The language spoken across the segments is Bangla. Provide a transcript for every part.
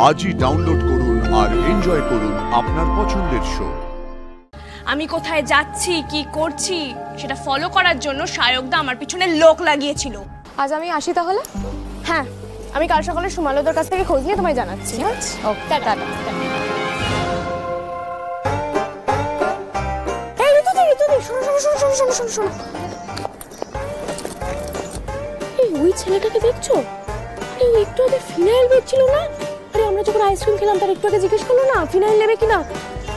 আজই ডাউনলোড করুন আর এনজয় করুন আপনার পছন্দের শো। আমি কোথায় যাচ্ছি কি করছি সেটা ফলো করার জন্য শায়কদা আমার পিছনে লোক লাগিয়েছিল। আজ আমি আসি তাহলে? হ্যাঁ, আমি কাল সকালে সুমালদার কাছ থেকে খোঁজ নিয়ে তোমায় জানাচ্ছি। ওকে, টাটা। এই ঋতুদি, শোনো। এই ওই ছেলেটাকে দেখছো? আরে ও একটু আগে ফিনাইল বেচছিল না? আরে আমরা যখন আইসক্রিম খেলাম তার একটু আগে জিজ্ঞেস করলো না ফিনাইল নেবে কিনা,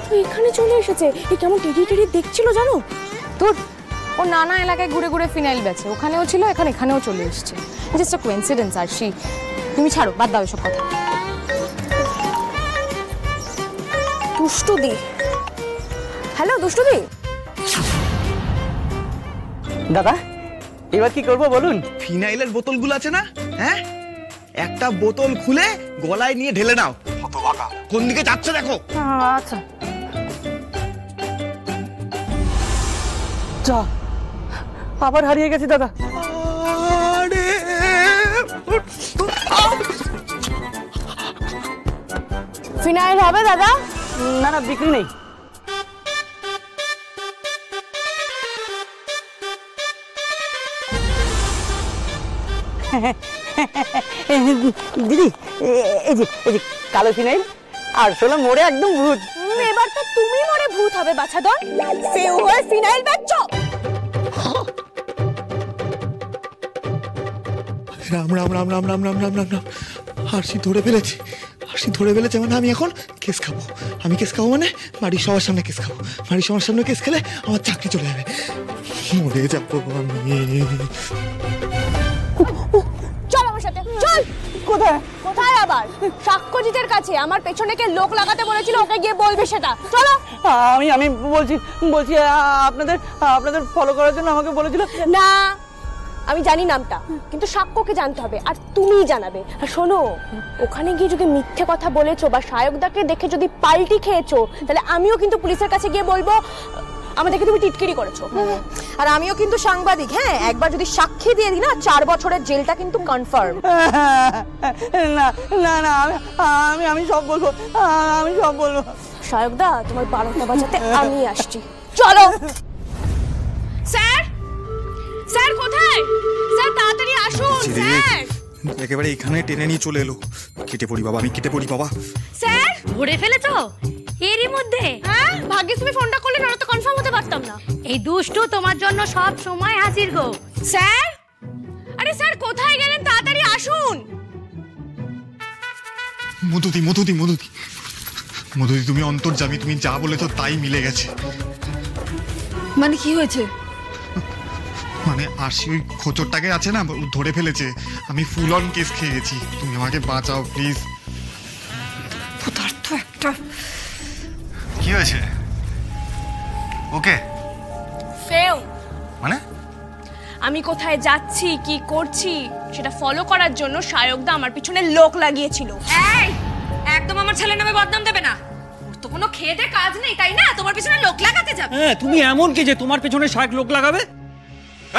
তো এখানে চলে এসেছে। এই কেমন টেডি দেখছিল জানো? তোর ও নানা এলাকায় ঘুরে ঘুরে ফিনাইল বেচে, ওখানেও ছিল এখানেও চলে এসেছে। জাস্ট আ কোইন্সিডেন্স। আর তুমি ছাড়ো, বাদ দাও এসব কথা। দুষ্টুদি, হ্যালো দুষ্টুদি। দাদা এবার কি করবো বলুন? ফিনাইলের বোতলগুলো আছে না, হ্যাঁ, একটা বোতল খুলে গলায় নিয়ে ঢেলে নাও। কোন দিকে যাচ্ছে দেখো। আচ্ছা যা, আবার হারিয়ে গেছি দাদা। ফিনাইল হবে দাদা? না বিক্রি নেই। দিদি এই যে কালো ফিনাইল, আর শোনো মোড়ে একদম ভূত। এবার তো তুমি মরে ভূত হবে বাছাধর, সেও হয়ে ফিনাইল বেচছো। রাম রাম রাম রাম রাম রাম রাম রাম রাম। আরশি ধরে ফেলেছে মানে আমি এখন কেস খাবো। আমি কেস খাবো মানে বাড়ির সবার সামনে কেস খাবো। বাড়ির সবার সামনে কেস খেলে আমার চাকরি চলে যাবে, মরে যাবো আমি। চল আমার সাথে, চল। কোথায় আবার? সাক্ষ্যজিতের কাছে। আমার পেছনে কে লোক লাগাতে বলেছিল, ওকে গিয়ে বলবি সেটা। চলো। আমি বলছি আপনাদের ফলো করার জন্য আমাকে বলেছিল। না, আমি জানি নামটা, কিন্তু সাক্ষ্যকে জানতে হবে আর তুমিই জানাবে। আর শোনো, ওখানে গিয়ে যদি মিথ্যে কথা বলেছো বা শায়কদাকে দেখে যদি পাল্টি খেয়েছো, তাহলে আমিও কিন্তু পুলিশের কাছে গিয়ে বলবো আমাদেরকে তুমি টিটকিরি করেছো। আর আমিও কিন্তু সাংবাদিক, হ্যাঁ, একবার যদি সাক্ষী দিয়ে দিই না 4 বছরের জেলটা কিন্তু কনফার্ম। না আমি সব বলবো, শায়কদা, তোমার 12টা বাজাতে আমি আসছি। চলো। স্যার কোথায়? স্যার তাড়াতাড়ি আসুন স্যার। একেবারে এখানে টেনে নিয়ে চলে এলো। কেটে পড়ি বাবা, আমি কেটে পড়ি বাবা। স্যার ধরে ফেলেছো এরই মধ্যে? হ্যাঁ, ভাগ্যিস তুমি ফোনটা করলে, না তো কনফার্ম হতে পারতাম না। এই দুষ্টু তোমার জন্য সব সময় হাজির গো। স্যার, আরে স্যার কোথায় গেলেন? তাড়াতাড়ি আসুন। মধুদি তুমি অন্তর্যামী, তুমি যা বলেছো তাই মিলে গেছে। মানে কি হয়েছে? মানে আরশি ওই খোঁচরটাকে আছে না, ধরে ফেলেছে। আমি ফুল অন কেস খেয়ে গেছি, তুমি আমাকে বাঁচাও প্লিজ। পদার্থ একটা। কি হয়েছে? ওকে ফেউ, মানে আমি কোথায় যাচ্ছি কি করছি সেটা ফলো করার জন্য শায়কদা আমার পিছনে লোক লাগিয়েছিল। এই একদম আমার ছেলের নামে বদনাম দেবে না। ওর তো কোনো খেদে কাজ নেই, তাই না? তোমার পিছনে লোক লাগাতে যাবে। হ্যাঁ, তুমি এমন কি যে তোমার পেছনে শায়ক লোক লাগাবে?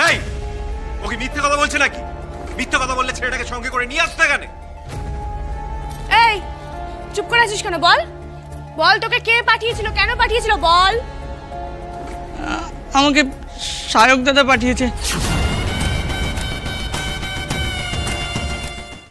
এই ওকে মিথ্যে কথা বলছে নাকি? মিথ্যে কথা বললে ছেলেটাকে সঙ্গে করে নিয়ে আসতে কেন? এই চুপ করে আছিস কেন? বল তোকে কে পাঠিয়েছিল, কেন পাঠিয়েছিল বল। আমাকে শায়ক দাদা পাঠিয়েছে।